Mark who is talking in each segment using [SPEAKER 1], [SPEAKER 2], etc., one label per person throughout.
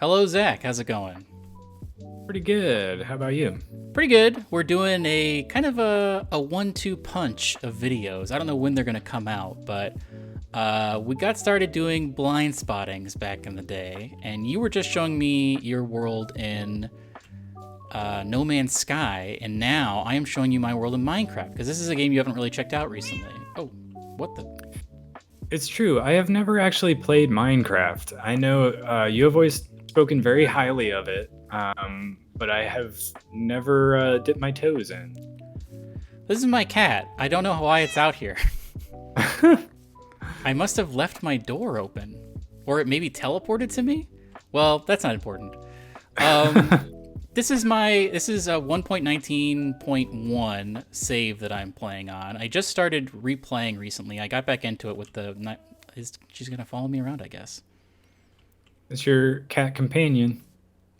[SPEAKER 1] Hello, Zach. How's it going?
[SPEAKER 2] Pretty good. How about you?
[SPEAKER 1] Pretty good. We're doing a kind of a one-two punch of videos. I don't know when they're gonna come out, but we got started doing blind spottings back in the day, and you were just showing me your world in No Man's Sky, and now I am showing you my world in Minecraft because this is a game you haven't really checked out recently. Oh, what the?
[SPEAKER 2] It's true. I have never actually played Minecraft. I know you have always spoken very highly of it, but I have never dipped my toes in.
[SPEAKER 1] This is my cat. I don't know why it's out here. I must have left my door open, or it maybe teleported to me. Well, that's not important. This is a 1.19.1 save that I'm playing on. I just started replaying recently. I got back into it with the. She's gonna follow me around, I guess.
[SPEAKER 2] It's your cat companion.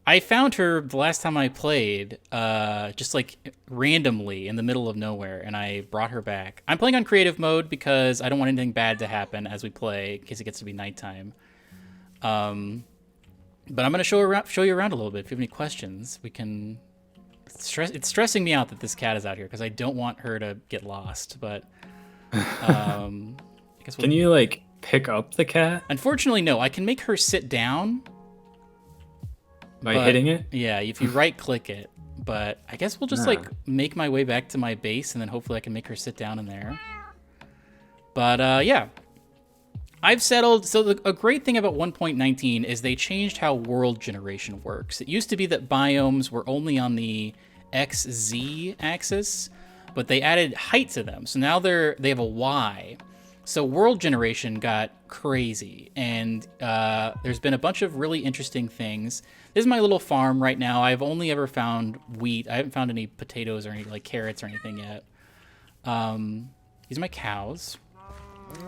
[SPEAKER 1] I found her the last time I played, just like randomly in the middle of nowhere, and I brought her back. I'm playing on creative mode because I don't want anything bad to happen as we play, in case it gets to be nighttime. But I'm gonna show you around a little bit. If you have any questions, we can. It's stressing me out that this cat is out here because I don't want her to get lost. But I guess
[SPEAKER 2] Can you like pick up the cat
[SPEAKER 1] Unfortunately, no. I can make her sit down
[SPEAKER 2] by hitting it?
[SPEAKER 1] Yeah, if you right click it. But I guess we'll just like make my way back to my base, and then hopefully I can make her sit down in there. But yeah. I've settled. So a great thing about 1.19 is they changed how world generation works. It used to be that biomes were only on the XZ axis, but they added height to them. So now they have a Y. So world generation got crazy, and there's been a bunch of really interesting things. This is my little farm right now. I've only ever found wheat. I haven't found any potatoes or any like carrots or anything yet. These are my cows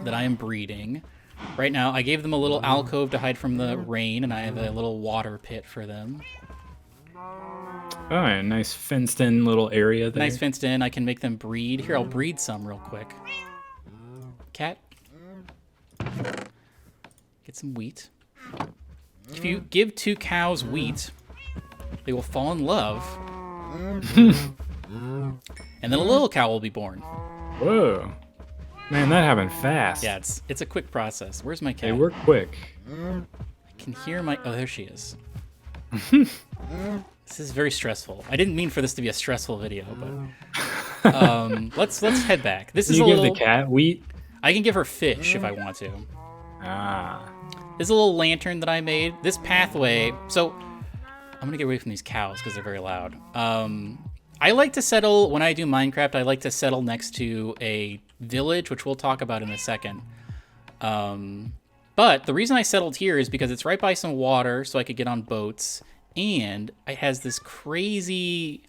[SPEAKER 1] that I am breeding. Right now, I gave them a little alcove to hide from the rain, and I have a little water pit for them.
[SPEAKER 2] Oh, a nice fenced-in little area there.
[SPEAKER 1] Nice fenced in. I can make them breed. Here, I'll breed some real quick. Cat. Get some wheat. If you give two cows wheat, they will fall in love. And then a little cow will be born.
[SPEAKER 2] Whoa. Man, that happened fast.
[SPEAKER 1] Yeah, it's a quick process. Where's my cat?
[SPEAKER 2] They work quick.
[SPEAKER 1] I can hear my... Oh, there she is. This is very stressful. I didn't mean for this to be a stressful video, but let's head back. This is
[SPEAKER 2] you
[SPEAKER 1] a
[SPEAKER 2] give
[SPEAKER 1] little...
[SPEAKER 2] the cat wheat?
[SPEAKER 1] I can give her fish if I want to.
[SPEAKER 2] Ah.
[SPEAKER 1] This is a little lantern that I made. This pathway... So, I'm going to get away from these cows because they're very loud. I like to settle... When I do Minecraft, I like to settle next to a village, which we'll talk about in a second. But the reason I settled here is because it's right by some water, so I could get on boats, and it has this crazy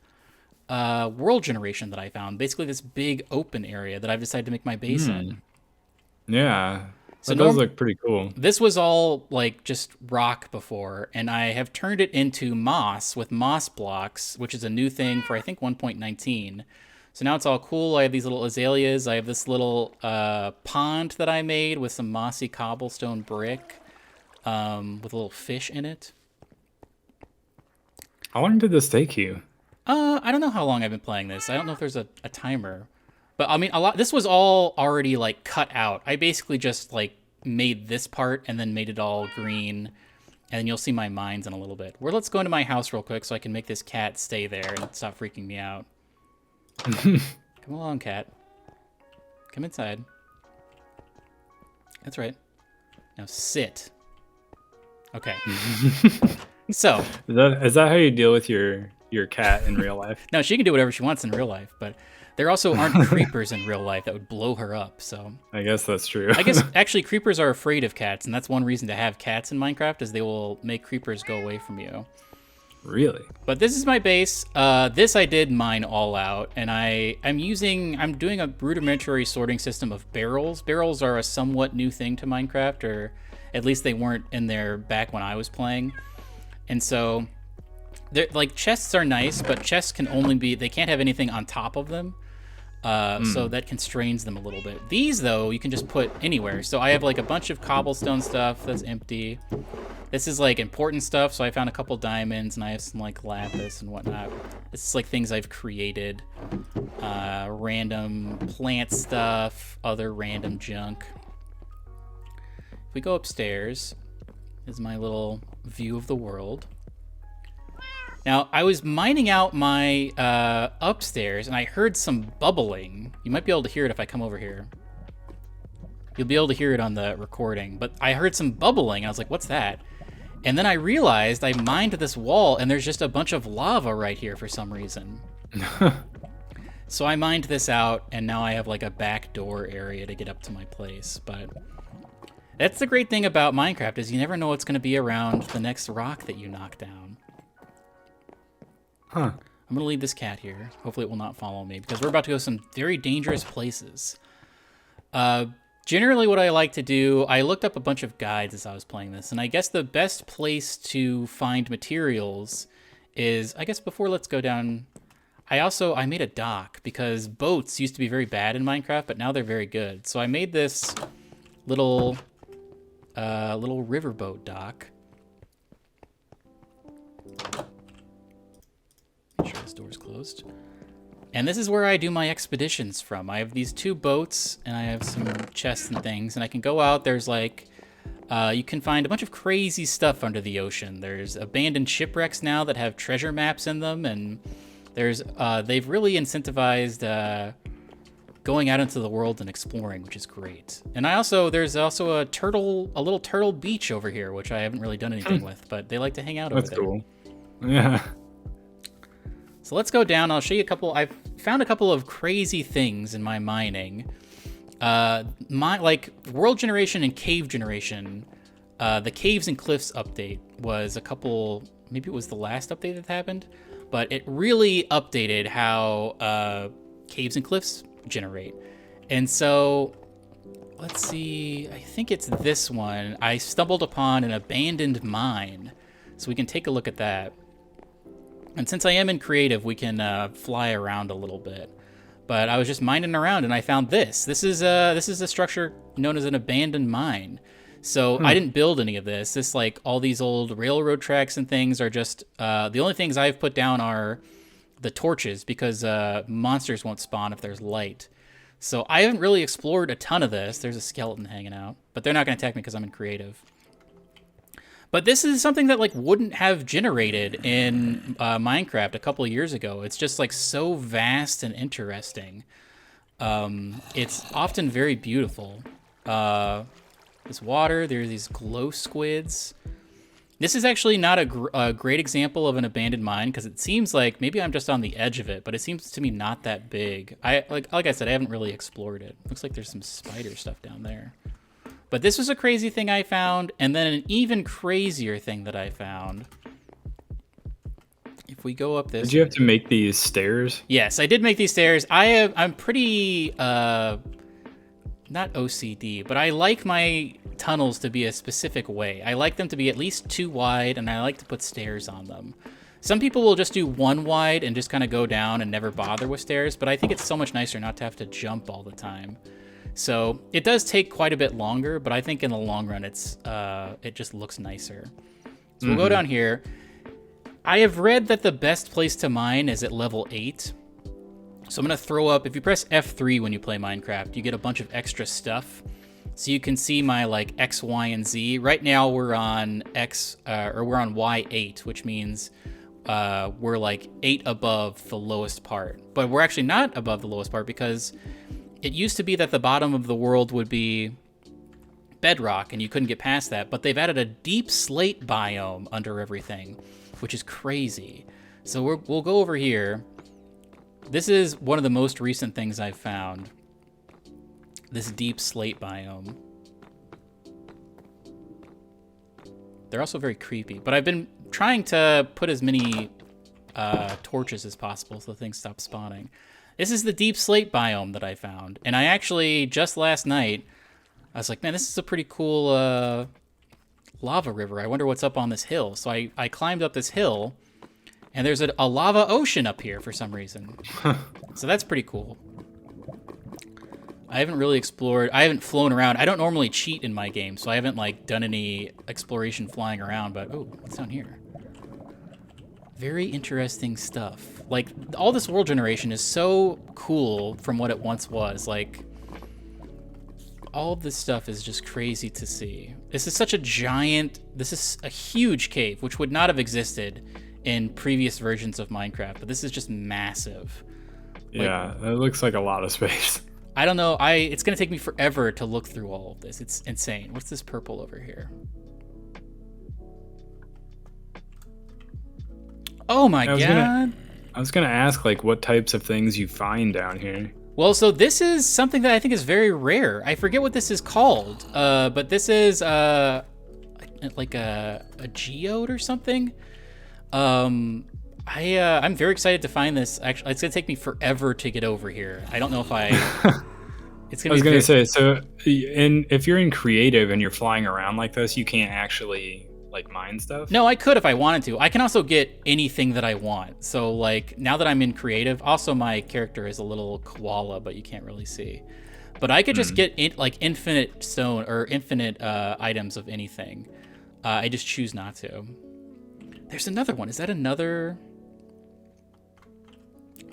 [SPEAKER 1] world generation that I found. Basically, this big open area that I've decided to make my base in.
[SPEAKER 2] Yeah,
[SPEAKER 1] So
[SPEAKER 2] that does look pretty cool.
[SPEAKER 1] This was all like just rock before, and I have turned it into moss with moss blocks, which is a new thing for I think 1.19. So now it's all cool. I have these little azaleas. I have this little pond that I made with some mossy cobblestone brick with a little fish in it.
[SPEAKER 2] How long did this take you?
[SPEAKER 1] I don't know how long I've been playing this. I don't know if there's a timer. But I mean, this was all already like cut out. I basically just like made this part and then made it all green. And then you'll see my mines in a little bit. Let's go into my house real quick so I can make this cat stay there and stop freaking me out. Come along, cat. Come inside. That's right. Now sit. Okay. So.
[SPEAKER 2] Is that how you deal with your cat in real life?
[SPEAKER 1] No, she can do whatever she wants in real life, but there also aren't creepers in real life that would blow her up, so.
[SPEAKER 2] I guess that's true.
[SPEAKER 1] I guess, actually, creepers are afraid of cats, and that's one reason to have cats in Minecraft, is they will make creepers go away from you.
[SPEAKER 2] Really?
[SPEAKER 1] But this is my base. This I did mine all out, and I'm doing a rudimentary sorting system of barrels. Barrels are a somewhat new thing to Minecraft, or at least they weren't in there back when I was playing. And so, like, chests are nice, but chests can only be, they can't have anything on top of them. So that constrains them a little bit. These, though, you can just put anywhere. So I have like a bunch of cobblestone stuff that's empty. This is like important stuff, so I found a couple diamonds, and I have some like lapis and whatnot. This is like things I've created. Random plant stuff, other random junk. If we go upstairs, is my little view of the world. Now, I was mining out my upstairs, and I heard some bubbling. You might be able to hear it if I come over here. You'll be able to hear it on the recording, but I heard some bubbling. I was like, what's that? And then I realized I mined this wall, and there's just a bunch of lava right here for some reason. So I mined this out, and now I have like a back door area to get up to my place. But that's the great thing about Minecraft, is you never know what's going to be around the next rock that you knock down.
[SPEAKER 2] Huh.
[SPEAKER 1] I'm going to leave this cat here. Hopefully it will not follow me, because we're about to go some very dangerous places. Generally what I like to do, I looked up a bunch of guides as I was playing this, and I guess the best place to find materials is, I guess before let's go down, I made a dock, because boats used to be very bad in Minecraft, but now they're very good. So I made this little riverboat dock. Make sure this door's closed. And this is where I do my expeditions from. I have these 2 boats, and I have some chests and things, and I can go out. There's like, you can find a bunch of crazy stuff under the ocean. There's abandoned shipwrecks now that have treasure maps in them, and there's they've really incentivized going out into the world and exploring, which is great. And there's also a little turtle beach over here, which I haven't really done anything with, but they like to hang out over there. That's cool.
[SPEAKER 2] Yeah.
[SPEAKER 1] So let's go down. I'll show you a couple. I've found a couple of crazy things in my mining. Like world generation and cave generation. The caves and cliffs update was maybe it was the last update that happened, but it really updated how caves and cliffs generate. And so let's see, I think it's this one. I stumbled upon an abandoned mine, so we can take a look at that. And since I am in creative, we can fly around a little bit. But I was just mining around, and I found this. This is a structure known as an abandoned mine. So I didn't build any of this. This, like, all these old railroad tracks and things are just the only things I've put down are the torches, because monsters won't spawn if there's light. So I haven't really explored a ton of this. There's a skeleton hanging out, but they're not going to attack me because I'm in creative. But this is something that like wouldn't have generated in Minecraft a couple of years ago. It's just like so vast and interesting. It's often very beautiful. This water, there's these glow squids. This is actually not a great example of an abandoned mine, because it seems like maybe I'm just on the edge of it, but it seems to me not that big. Like I said, I haven't really explored it. Looks like there's some spider stuff down there. But this was a crazy thing I found, and then an even crazier thing that I found. If we go up this...
[SPEAKER 2] Did you have to make these stairs?
[SPEAKER 1] Yes, I did make these stairs. I'm pretty, not OCD, but I like my tunnels to be a specific way. I like them to be at least 2 wide, and I like to put stairs on them. Some people will just do 1 wide and just kind of go down and never bother with stairs, but I think it's so much nicer not to have to jump all the time. So it does take quite a bit longer, but I think in the long run, it just looks nicer. So we'll go down here. I have read that the best place to mine is at level 8. So I'm going to throw up, if you press F3 when you play Minecraft, you get a bunch of extra stuff. So you can see my like X, Y, and Z. Right now we're on we're on Y8, which means we're like 8 above the lowest part. But we're actually not above the lowest part, because it used to be that the bottom of the world would be bedrock and you couldn't get past that, but they've added a deep slate biome under everything, which is crazy. So we'll go over here. This is one of the most recent things I've found. This deep slate biome. They're also very creepy, but I've been trying to put as many torches as possible so things stop spawning. This is the deep slate biome that I found. And I actually, just last night, I was like, man, this is a pretty cool lava river. I wonder what's up on this hill. So I climbed up this hill, and there's a lava ocean up here for some reason. So that's pretty cool. I haven't really explored. I haven't flown around. I don't normally cheat in my game, so I haven't like done any exploration flying around. But oh, what's down here? Very interesting stuff. Like all this world generation is so cool from what it once was. Like all of this stuff is just crazy to see. This is such a giant. This is a huge cave, which would not have existed in previous versions of Minecraft. But this is just massive.
[SPEAKER 2] Yeah, it looks like a lot of space.
[SPEAKER 1] I don't know. It's gonna take me forever to look through all of this. It's insane. What's this purple over here? Oh my god!
[SPEAKER 2] I was gonna ask like what types of things you find down here.
[SPEAKER 1] Well, so this is something that I think is very rare. I forget what this is called, but this is like a geode or something. I'm very excited to find this. Actually, it's gonna take me forever to get over here. I don't know if I.
[SPEAKER 2] I was gonna say, so if you're in creative and you're flying around like this, you can't actually like mine stuff.
[SPEAKER 1] No, I could if I wanted to. I can also get anything that I want. So like now that I'm in creative, also my character is a little koala, but you can't really see. But I could just get like infinite stone or infinite items of anything. I just choose not to. There's another one. Is that another?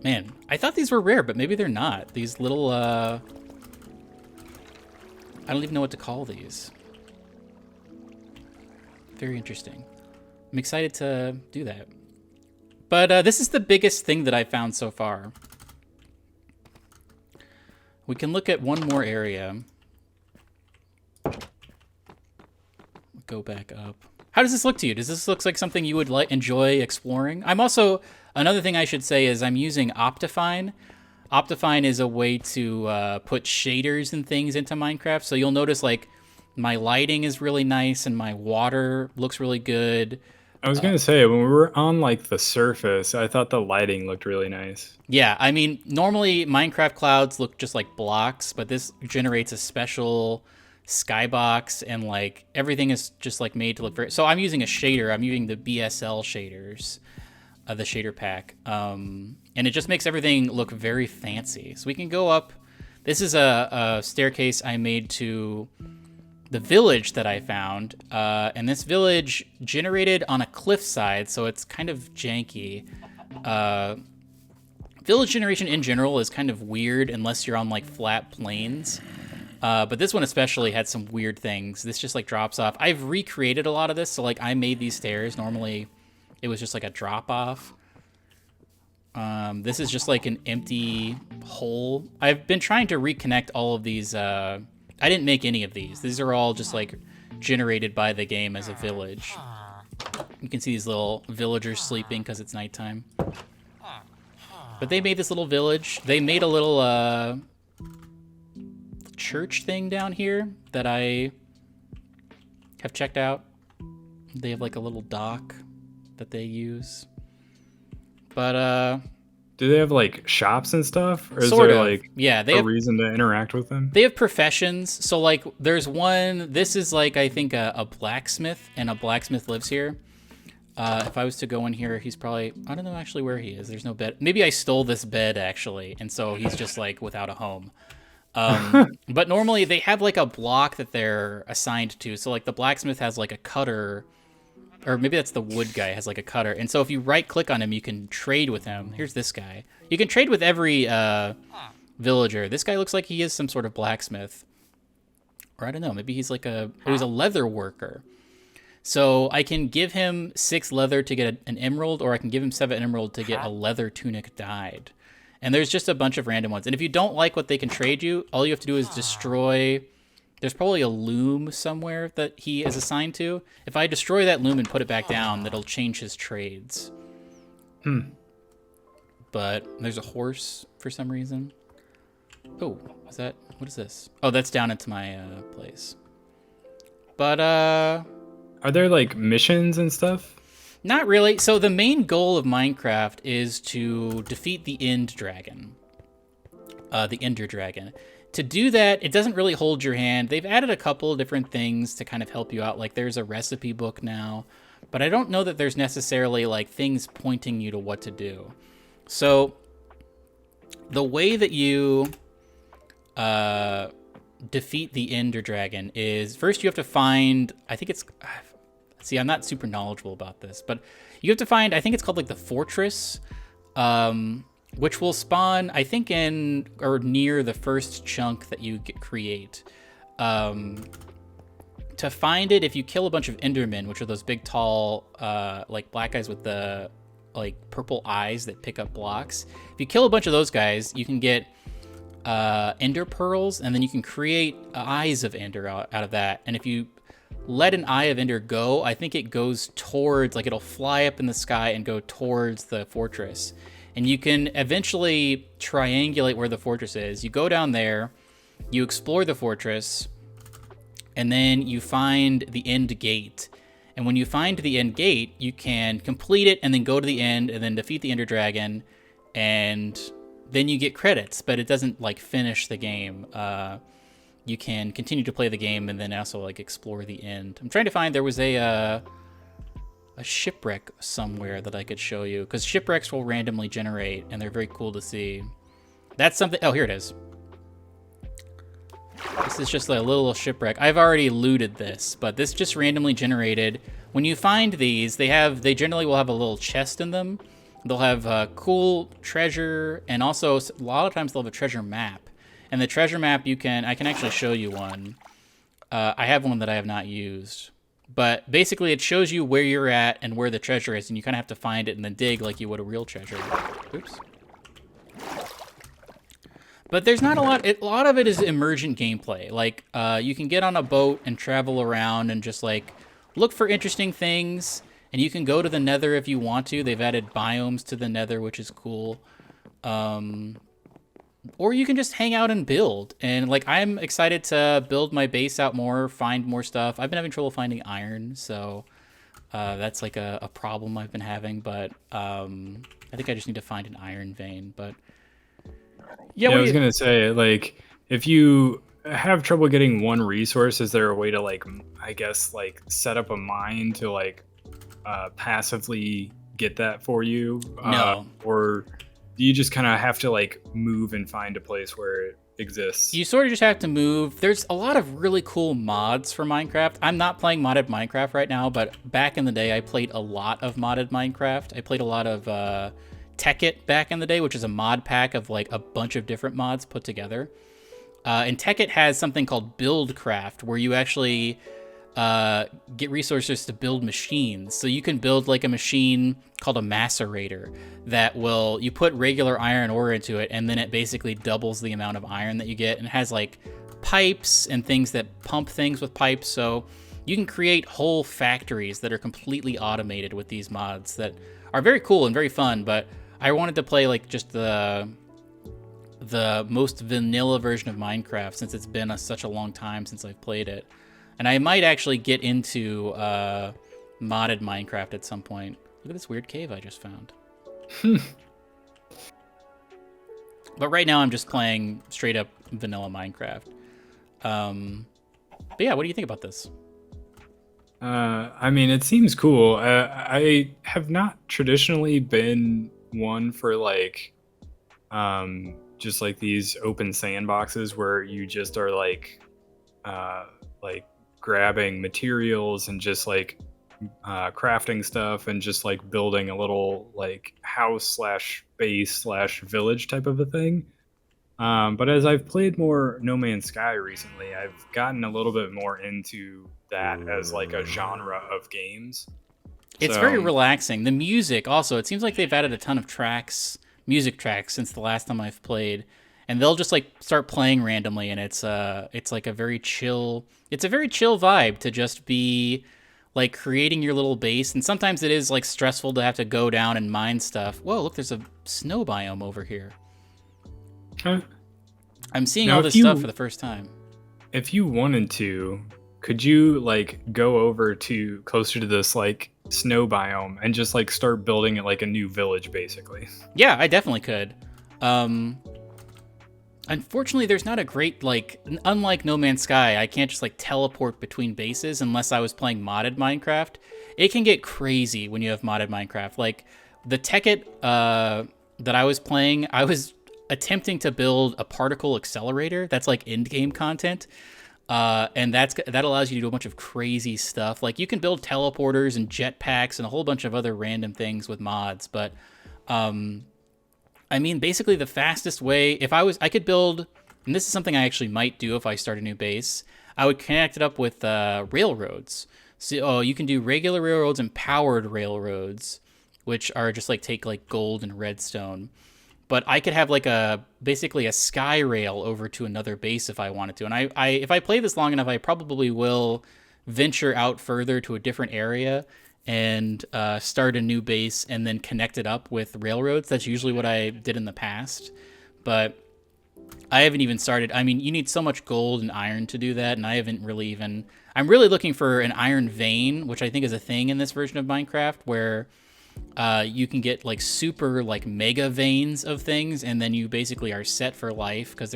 [SPEAKER 1] Man, I thought these were rare, but maybe they're not. These little, I don't even know what to call these. Very interesting. I'm excited to do that. But this is the biggest thing that I found so far. We can look at one more area. Go back up. How does this look to you? Does this look like something you would enjoy exploring? I'm also, another thing I should say is I'm using Optifine. Optifine is a way to put shaders and things into Minecraft. So you'll notice like my lighting is really nice and my water looks really good.
[SPEAKER 2] I was going to say, when we were on like the surface, I thought the lighting looked really nice.
[SPEAKER 1] Yeah, I mean, normally Minecraft clouds look just like blocks, but this generates a special skybox and like everything is just like made to look very. So I'm using a shader. I'm using the BSL shaders, the shader pack, and it just makes everything look very fancy. So we can go up. This is a staircase I made to the village that I found, and this village generated on a cliffside, so it's kind of janky. Village generation in general is kind of weird unless you're on like flat plains. But this one especially had some weird things. This just like drops off. I've recreated a lot of this, so like I made these stairs. Normally it was just like a drop off. This is just like an empty hole. I've been trying to reconnect all of these. I didn't make any of these. These are all just like generated by the game as a village. You can see these little villagers sleeping because it's nighttime. But they made this little village. They made a little church thing down here that I have checked out. They have like a little dock that they use. But
[SPEAKER 2] do they have like shops and stuff, or is
[SPEAKER 1] sort
[SPEAKER 2] there
[SPEAKER 1] of.
[SPEAKER 2] like
[SPEAKER 1] they have
[SPEAKER 2] reason to interact with them?
[SPEAKER 1] They have professions. So like there's one, this is like I think a blacksmith, and a blacksmith lives here. If I was to go in here, he's probably, I don't know actually where he is. There's no bed. Maybe I stole this bed actually, and so he's just like without a home. But normally they have like a block that they're assigned to. So like the blacksmith has like a cutter, or maybe that's the wood guy has like a cutter. And so if you right click on him, you can trade with him. Here's this guy. You can trade with every villager. This guy looks like he is some sort of blacksmith. Or I don't know, maybe he's like he's a leather worker. So I can give him 6 leather to get an emerald, or I can give him 7 emerald to get a leather tunic dyed. And there's just a bunch of random ones. And if you don't like what they can trade you, all you have to do is destroy. There's probably a loom somewhere that he is assigned to. If I destroy that loom and put it back down, that'll change his trades. But there's a horse for some reason. Oh, what is this? Oh, that's down into my place. But,
[SPEAKER 2] are there like missions and stuff?
[SPEAKER 1] Not really. So the main goal of Minecraft is to defeat the End Dragon. The Ender Dragon. To do that, it doesn't really hold your hand. They've added a couple of different things to kind of help you out. Like there's a recipe book now. But I don't know that there's necessarily like things pointing you to what to do. So the way that you defeat the Ender Dragon is first you have to find, I think it's, see, I'm not super knowledgeable about this, but you have to find, I think it's called like the Fortress, which will spawn, I think in, or near the first chunk that you create. To find it, if you kill a bunch of Endermen, which are those big, tall, like black guys with the like purple eyes that pick up blocks. If you kill a bunch of those guys, you can get Ender pearls, and then you can create eyes of Ender out of that. And if you let an eye of Ender go, I think it goes towards, like it'll fly up in the sky and go towards the fortress. And you can eventually triangulate where the fortress is. You go down there, you explore the fortress, and then you find the end gate. And when you find the end gate, you can complete it and then go to the end and then defeat the Ender Dragon, and then you get credits, but it doesn't like finish the game. You can continue to play the game and then also like explore the end. I'm trying to find, there was a shipwreck somewhere that I could show you, because shipwrecks will randomly generate and they're very cool to see. That's something, oh, here it is. This is just like a little shipwreck. I've already looted this, but this just randomly generated. When you find these, they generally will have a little chest in them. They'll have cool treasure, and also a lot of times they'll have a treasure map. And the treasure map, I can actually show you one. I have one that I have not used. But basically it shows you where you're at and where the treasure is, and you kind of have to find it and then dig like you would a real treasure. Oops. But there's not a lot. A lot of it is emergent gameplay. Like, you can get on a boat and travel around and just, like, look for interesting things. And you can go to the Nether if you want to. They've added biomes to the Nether, which is cool. Or you can just hang out and build. And, like, I'm excited to build my base out more, find more stuff. I've been having trouble finding iron, so that's, like, a problem I've been having. But I think I just need to find an iron vein. But
[SPEAKER 2] yeah, I was gonna say, like, if you have trouble getting one resource, is there a way to, like, I guess, like, set up a mine to, like, passively get that for you?
[SPEAKER 1] No.
[SPEAKER 2] Or do you just kind of have to, like, move and find a place where it exists?
[SPEAKER 1] You sort of just have to move. There's a lot of really cool mods for Minecraft. I'm not playing modded Minecraft right now, but back in the day, I played a lot of modded Minecraft. I played a lot of Tekkit back in the day, which is a mod pack of like a bunch of different mods put together. And Tekkit has something called Buildcraft, where you actually get resources to build machines. So you can build like a machine called a macerator that will, you put regular iron ore into it, and then it basically doubles the amount of iron that you get, and it has like pipes and things that pump things with pipes. So you can create whole factories that are completely automated with these mods that are very cool and very fun. But I wanted to play like just the most vanilla version of Minecraft, since it's been such a long time since I've played it. And I might actually get into modded Minecraft at some point. Look at this weird cave I just found. But right now I'm just playing straight up vanilla Minecraft. But yeah, what do you think about this?
[SPEAKER 2] I mean, it seems cool. I have not traditionally been one for like just like these open sandboxes where you just are like grabbing materials and just like crafting stuff and just like building a little like house slash base slash village type of a thing. But as I've played more No Man's Sky recently, I've gotten a little bit more into that as like a genre of games.
[SPEAKER 1] It's very relaxing. The music also, it seems like they've added a ton of tracks, music tracks, since the last time I've played. And they'll just like start playing randomly, and it's like a very chill vibe to just be like creating your little base. And sometimes it is like stressful to have to go down and mine stuff. Whoa, look, there's a snow biome over here.
[SPEAKER 2] Huh?
[SPEAKER 1] I'm seeing all this stuff for the first time.
[SPEAKER 2] If you wanted to, could you like go over to closer to this like snow biome and just like start building it like a new village basically?
[SPEAKER 1] Yeah, I definitely could. Unfortunately, there's not a great, like, unlike No Man's Sky, I can't just like teleport between bases unless I was playing modded Minecraft. It can get crazy when you have modded Minecraft. Like the Tekkit that I was playing, attempting to build a particle accelerator that's like in-game content. And that allows you to do a bunch of crazy stuff. Like you can build teleporters and jetpacks and a whole bunch of other random things with mods. But I mean, basically the fastest way, I could build, and this is something I actually might do if I start a new base, I would connect it up with railroads. So you can do regular railroads and powered railroads, which are just like take like gold and redstone. But I could have like basically a sky rail over to another base if I wanted to. And if I play this long enough, I probably will venture out further to a different area and start a new base and then connect it up with railroads. That's usually what I did in the past. But I haven't even started. I mean, you need so much gold and iron to do that, and I haven't really even... I'm really looking for an iron vein, which I think is a thing in this version of Minecraft, where you can get like super like mega veins of things, and then you basically are set for life because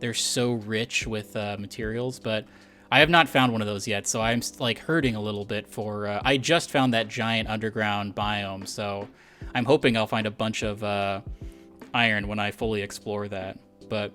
[SPEAKER 1] they're so rich with materials. But I have not found one of those yet, so I'm like hurting a little bit for... I just found that giant underground biome, so I'm hoping I'll find a bunch of iron when I fully explore that. But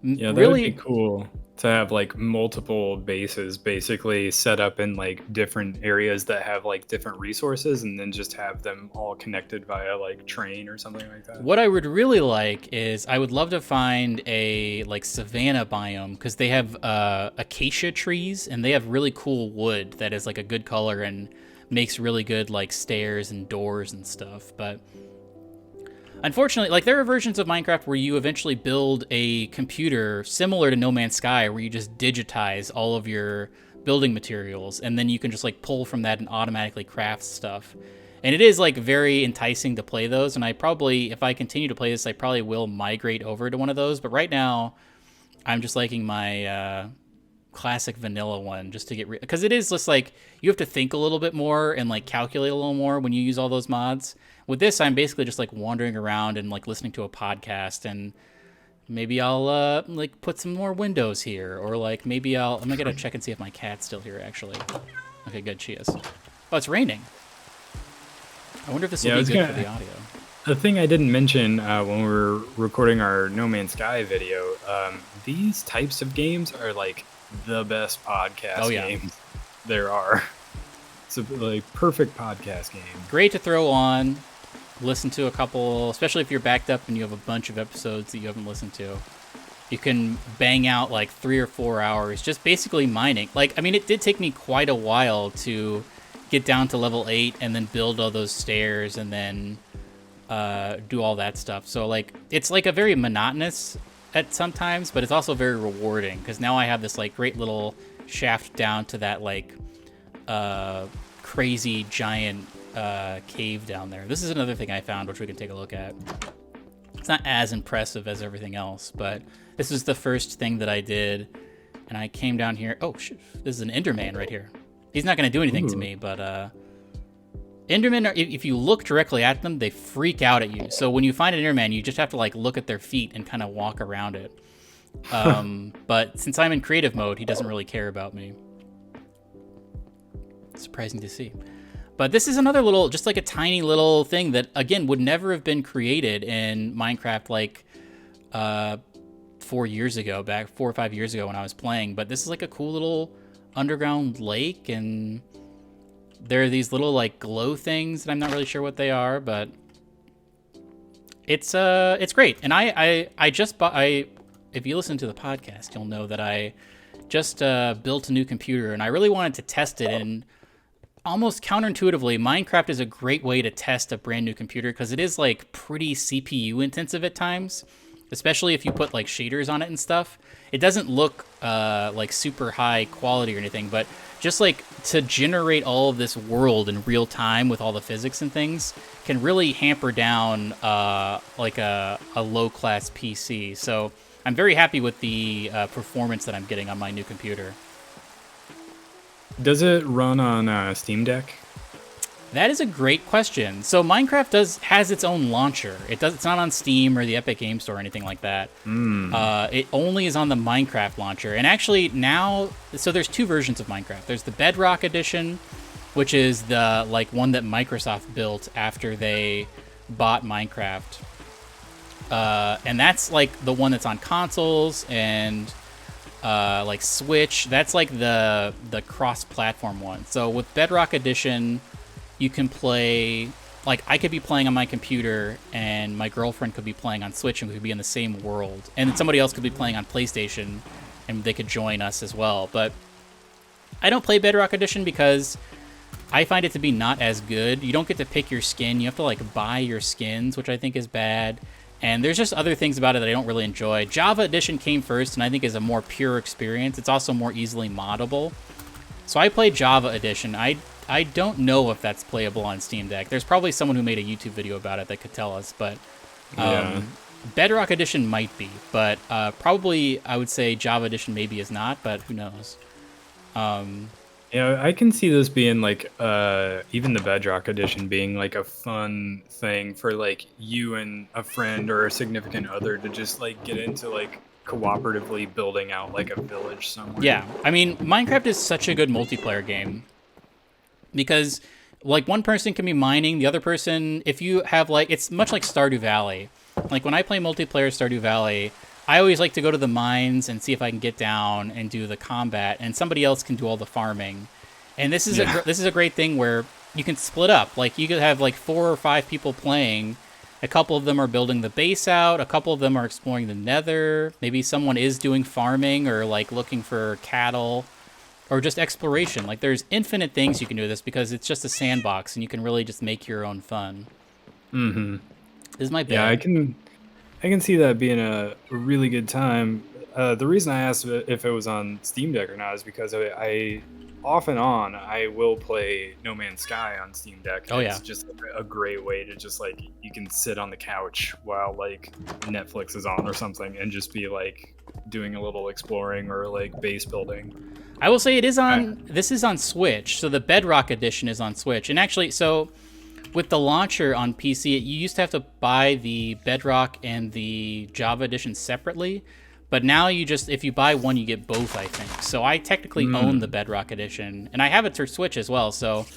[SPEAKER 2] yeah, that
[SPEAKER 1] really
[SPEAKER 2] would be cool to have like multiple bases basically set up in like different areas that have like different resources, and then just have them all connected via like train or something like that.
[SPEAKER 1] What I would really like is I would love to find a like savanna biome, because they have acacia trees, and they have really cool wood that is like a good color and makes really good like stairs and doors and stuff. But unfortunately, like there are versions of Minecraft where you eventually build a computer similar to No Man's Sky, where you just digitize all of your building materials, and then you can just like pull from that and automatically craft stuff. And it is like very enticing to play those. And I probably, if I continue to play this, I probably will migrate over to one of those. But right now, I'm just liking my classic vanilla one, just to get because it is just like you have to think a little bit more and like calculate a little more when you use all those mods. With this, I'm basically just like wandering around and like listening to a podcast, and maybe I'll like put some more windows here, or like maybe I'm gonna go check and see if my cat's still here actually. Okay, good, she is. Oh, it's raining. I wonder if this will be good for the audio.
[SPEAKER 2] The thing I didn't mention when we were recording our No Man's Sky video, these types of games are like the best podcast games there are. It's a like perfect podcast game.
[SPEAKER 1] Great to throw on. Listen to a couple, especially if you're backed up and you have a bunch of episodes that you haven't listened to. You can bang out like 3 or 4 hours just basically mining. Like, I mean, it did take me quite a while to get down to level 8 and then build all those stairs and then do all that stuff. So like, it's like a very monotonous at sometimes, but it's also very rewarding, because now I have this like great little shaft down to that like crazy giant cave down there. This is another thing I found, which we can take a look at. It's not as impressive as everything else, but this is the first thing that I did, and I came down here. Oh, shoot. This is an Enderman right here. He's not going to do anything to me, but Endermen, if you look directly at them, they freak out at you. So when you find an Enderman, you just have to like look at their feet and kind of walk around it. But since I'm in creative mode, he doesn't really care about me. Surprising to see. But this is another little, just like a tiny little thing that, again, would never have been created in Minecraft like 4 years ago, back 4 or 5 years ago when I was playing. But this is like a cool little underground lake, and there are these little like glow things that I'm not really sure what they are, but it's great. And I just bought, if you listen to the podcast, you'll know that I just built a new computer, and I really wanted to test it. And almost counterintuitively, Minecraft is a great way to test a brand new computer, because it is like pretty CPU intensive at times, especially if you put like shaders on it and stuff. It doesn't look like super high quality or anything, but just like to generate all of this world in real time with all the physics and things can really hamper down like a low class PC. So I'm very happy with the performance that I'm getting on my new computer.
[SPEAKER 2] Does it run on Steam Deck?
[SPEAKER 1] That is a great question. So Minecraft has its own launcher. It's not on Steam or the Epic Game Store or anything like that. It only is on the Minecraft launcher. And actually now, so there's two versions of Minecraft. There's the Bedrock Edition, which is the like one that Microsoft built after they bought Minecraft. and that's like the one that's on consoles and like Switch. That's like the cross-platform one. So with Bedrock Edition, you can play. Like, I could be playing on my computer, and my girlfriend could be playing on Switch, and we could be in the same world. And then somebody else could be playing on PlayStation, and they could join us as well. But I don't play Bedrock Edition because I find it to be not as good. You don't get to pick your skin. You have to, like, buy your skins, which I think is bad. And there's just other things about it that I don't really enjoy. Java Edition came first, and I think is a more pure experience. It's also more easily moddable. So I played Java Edition. I don't know if that's playable on Steam Deck. There's probably someone who made a YouTube video about it that could tell us, but Bedrock Edition might be. But probably I would say Java Edition maybe is not, but who knows?
[SPEAKER 2] Yeah, I can see this being like even the Bedrock Edition being like a fun thing for like you and a friend or a significant other to just like get into like cooperatively building out like a village somewhere.
[SPEAKER 1] Yeah, I mean, Minecraft is such a good multiplayer game because like one person can be mining, the other person, if you have like, it's much like Stardew Valley. Like when I play multiplayer Stardew Valley, I always like to go to the mines and see if I can get down and do the combat, and somebody else can do all the farming. And this is this is a great thing where you can split up. Like you could have like 4 or 5 people playing. A couple of them are building the base out. A couple of them are exploring the Nether. Maybe someone is doing farming or like looking for cattle or just exploration. Like there's infinite things you can do with this because it's just a sandbox and you can really just make your own fun.
[SPEAKER 2] Mm-hmm.
[SPEAKER 1] This is my bad.
[SPEAKER 2] Yeah, I can see that being a really good time. The reason I asked if it was on Steam Deck or not is because I off and on I will play No Man's Sky on Steam Deck.
[SPEAKER 1] Oh yeah,
[SPEAKER 2] it's just a great way to just like you can sit on the couch while like Netflix is on or something and just be like doing a little exploring or like base building.
[SPEAKER 1] I will say it is on. This is on Switch, so the Bedrock Edition is on Switch, and actually, so with the launcher on PC, you used to have to buy the Bedrock and the Java Edition separately. But now you just, if you buy one, you get both, I think. So I technically own the Bedrock Edition, and I have it for Switch as well. So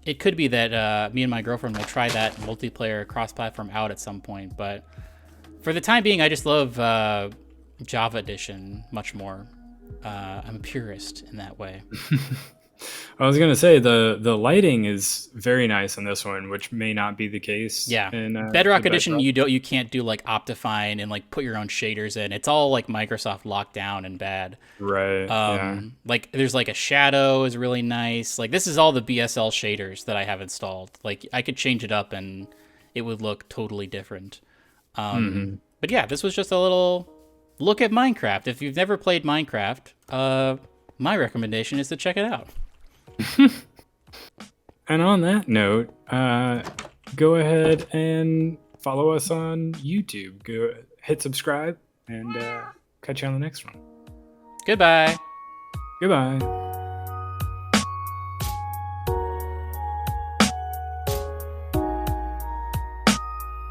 [SPEAKER 1] it could be that me and my girlfriend will try that multiplayer cross-platform out at some point. But for the time being, I just love Java Edition much more. I'm a purist in that way.
[SPEAKER 2] I was gonna say the lighting is very nice in this one, which may not be the case.
[SPEAKER 1] Yeah,
[SPEAKER 2] in
[SPEAKER 1] Bedrock Edition, you can't do like Optifine and like put your own shaders in. It's all like Microsoft locked down and bad.
[SPEAKER 2] Right.
[SPEAKER 1] Like there's like a shadow is really nice. Like this is all the BSL shaders that I have installed. Like I could change it up and it would look totally different. But yeah, this was just a little look at Minecraft. If you've never played Minecraft, my recommendation is to check it out.
[SPEAKER 2] And on that note, go ahead and follow us on YouTube. Go hit subscribe and catch you on the next one.
[SPEAKER 1] Goodbye.
[SPEAKER 2] Goodbye.